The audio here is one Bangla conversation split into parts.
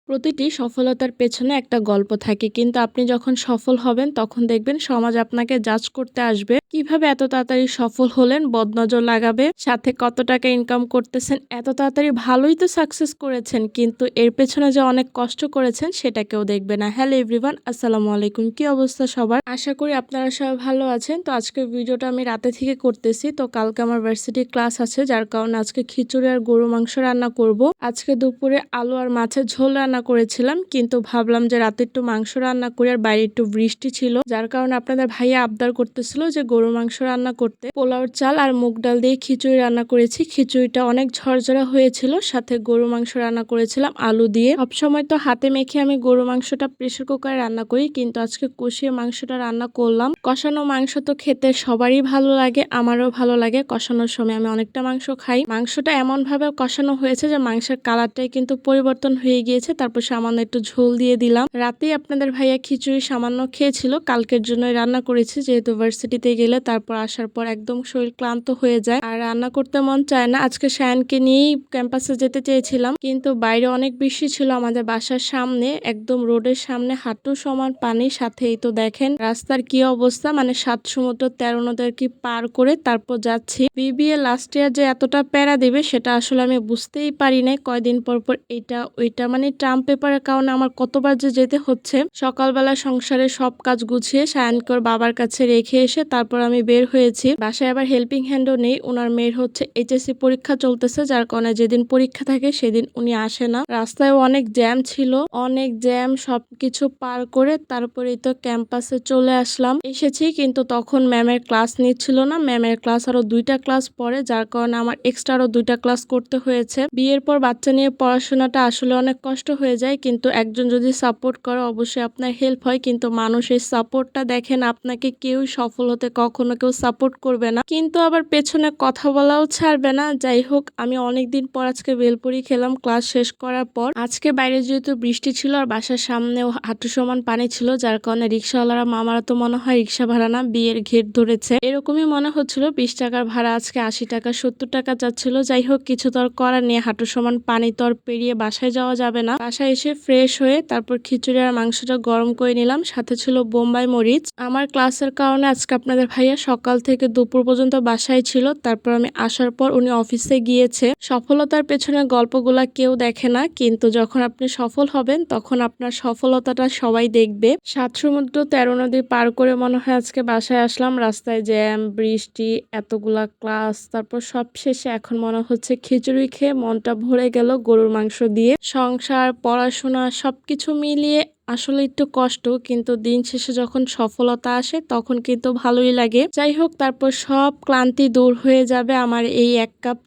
প্রতিটি সফলতার পেছনে একটা গল্প থাকে, কিন্তু আপনি যখন সফল হবেন তখন দেখবেন সমাজ আপনাকে জাজ করতে আসবে। কিভাবে এত তাড়াতাড়ি সফল হলেন, বদনজর লাগাবে। সাথে কত টাকা ইনকাম করতেছেন, এত তাড়াতাড়ি ভালোই তো সাকসেস করেছেন, কিন্তু এর পেছনে যে অনেক কষ্ট করেছেন সেটা কেউ দেখবে না। হ্যালো এভরিওয়ান, আসসালামু আলাইকুম। কি অবস্থা সবার? আশা করি আপনারা সবাই ভালো আছেন। তো আজকের ভিডিওটা আমি রাতে থেকে করতেছি। তো কালকে আমার ভার্সিটি ক্লাস আছে, যার কারণে আজকে খিচুড়ি আর গরু মাংস রান্না করব। আজকে দুপুরে আলু আর মাছের ঝোল রান্না করেছিলাম, কিন্তু ভাবলাম যে রাতে একটু মাংস রান্না করি। আর বাইরে একটু বৃষ্টি ছিল, যার কারণে আপনাদের ভাইয়া আবদার করতেছিল যে গরু মাংস রান্না করতে। পোলাওর চাল আর মুগ ডাল দিয়ে খিচুড়ি রান্না করেছি। খিচুড়িটা অনেক ঝরঝরা হয়েছিল, সাথে গরু মাংস রান্না করেছিলাম আলু দিয়ে। সবসময় তো হাতে মেখে আমি গরু মাংসটা প্রেসার কুকারে রান্না করি, কিন্তু আজকে কষিয়ে মাংসটা রান্না করলাম। কষানো মাংস তো খেতে সবারই ভালো লাগে, আমারও ভালো লাগে। কষানোর সময় আমি অনেকটা মাংস খাই। মাংসটা এমন ভাবে কষানো হয়েছে যে মাংসের কালারটাই কিন্তু পরিবর্তন হয়ে গিয়েছে। তারপর সামান্য একটু ঝোল দিয়ে দিলাম। রাতেই আপনাদের ভাইয়া খিচুড়ি সামান্য খেয়েছিল, কালকের জন্যই রান্না করেছি, যেহেতু ভার্সিটিতে গেলে তারপর আসার পর একদম শরীর ক্লান্ত হয়ে যায় আর রান্না করতে মন চায় না। আজকে শায়ানকে নিয়েই ক্যাম্পাসে যেতে চেয়েছিলাম, কিন্তু বাইরে অনেক বৃষ্টি ছিল। আমাদের বাসার সামনে একদম রোডের সামনে হাঁটু সমান পানি, সাথে এই তো দেখেন রাস্তার কি অবস্থা, মানে 7 সমুদ্র 13 নদের কি পার করে তারপর যাচ্ছি। বিবিএ লাস্ট ইয়ার যে এতটা প্যারা দিবে সেটা আসলে আমি বুঝতেই পারি নাই। কয়দিন পর পর এইটা ওইটা, মানে ট্রাম পেপারের কারণে আমার কতবার যে যেতে হচ্ছে। সকালবেলা সংসারে সব কাজ গুছিয়ে সায়ানকর বাবার কাছে রেখে এসে তারপর আমি বের হয়েছি। বাসায় আবার হেল্পিং হ্যান্ডও নেই, ওনার মেয়ের হচ্ছে এইচএসসি পরীক্ষা চলতেছে, যার কারণে যেদিন পরীক্ষা থাকে সেদিন উনি আসে না। রাস্তায় অনেক জ্যাম ছিল, অনেক জ্যাম। সবকিছু পার করে তারপরেই তো ক্যাম্পাসে চলে আসলাম। এসেছি, কিন্তু তখন ম্যামের ক্লাস নিচ্ছিল না। ম্যামের ক্লাস আরো 2টা ক্লাস পরে, যার কারণে আমার এক্সট্রা আরো 2টা ক্লাস করতে হয়েছে। বিয়ের পর বাচ্চা নিয়ে পড়াশোনাটা আসলে অনেক কষ্ট হয়ে যায়, কিন্তু একজন যদি সাপোর্ট করে অবশ্যই আপনার হেল্প হয়। কিন্তু মানুষ এই সাপোর্টটা দেখেন, আপনাকে কেউ সফল হতে কখনো কেউ সাপোর্ট করবে না, কিন্তু আবার পেছনে কথা বলাও ছাড়বে না। যাই হোক, আমি অনেকদিন পর আজকে ভেলপুরি খেলাম ক্লাস শেষ করার পর। আজকে বাইরে যেহেতু বৃষ্টি ছিল আর বাসার সামনেও হাঁটু সমান পানি ছিল, যার কারণে রিক্সাওয়ালারা, মামারা তো মনে হয় রিক্সা ভাড়া না বিয়ের ঘের ধরেছে, এরকমই মনে হচ্ছিল। 20 টাকার ভাড়া আজকে 80 টাকা 70 টাকা যাচ্ছিল। যাই হোক, কিছু তো আর করার নেই, হাঁটু সমান পানি তো আর পেরিয়ে বাসায় যাওয়া যাবে না। বাসায় এসে ফ্রেশ হয়ে তারপর খিচুড়ি আর মাংসটা গরম করে নিলাম, সাথে ছিল বোম্বাই মরিচ। আমার ক্লাসের কারণে আজকে আপনাদের ভাইয়া সকাল থেকে দুপুর পর্যন্ত বাসায় ছিল। তারপর আমি আসার পর উনি অফিসে গিয়েছে। সফলতার পেছনে গল্পগুলা কেউ দেখে না, কিন্তু যখন আপনি সফল হবেন তখন আপনার সফলতাটা সবাই দেখবে। 7 সমুদ্র 13 নদী পার করে মনে হয় আজকে বাসায় আসলাম। রাস্তায় জ্যাম, বৃষ্টি, এতগুলা ক্লাস, তারপর সব শেষে এখন মনে হচ্ছে খিচুড়ি খেয়ে মনটা ভরে গেল গরুর মাংস দিয়ে। সংসার, পড়াশোনা সবকিছু মিলিয়ে আসলে একটু কষ্ট, কিন্তু দিন শেষে যখন সফলতা আসে তখন কিন্তু ভালোই লাগে। যাই হোক, তারপর সব ক্লান্তি দূর হয়ে যাবে আমার এই 1 কাপ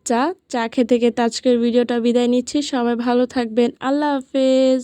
চা খেতে খেতে। আজকের ভিডিওটা বিদায় নিচ্ছি। সবাই ভালো থাকবেন। আল্লাহ হাফেজ।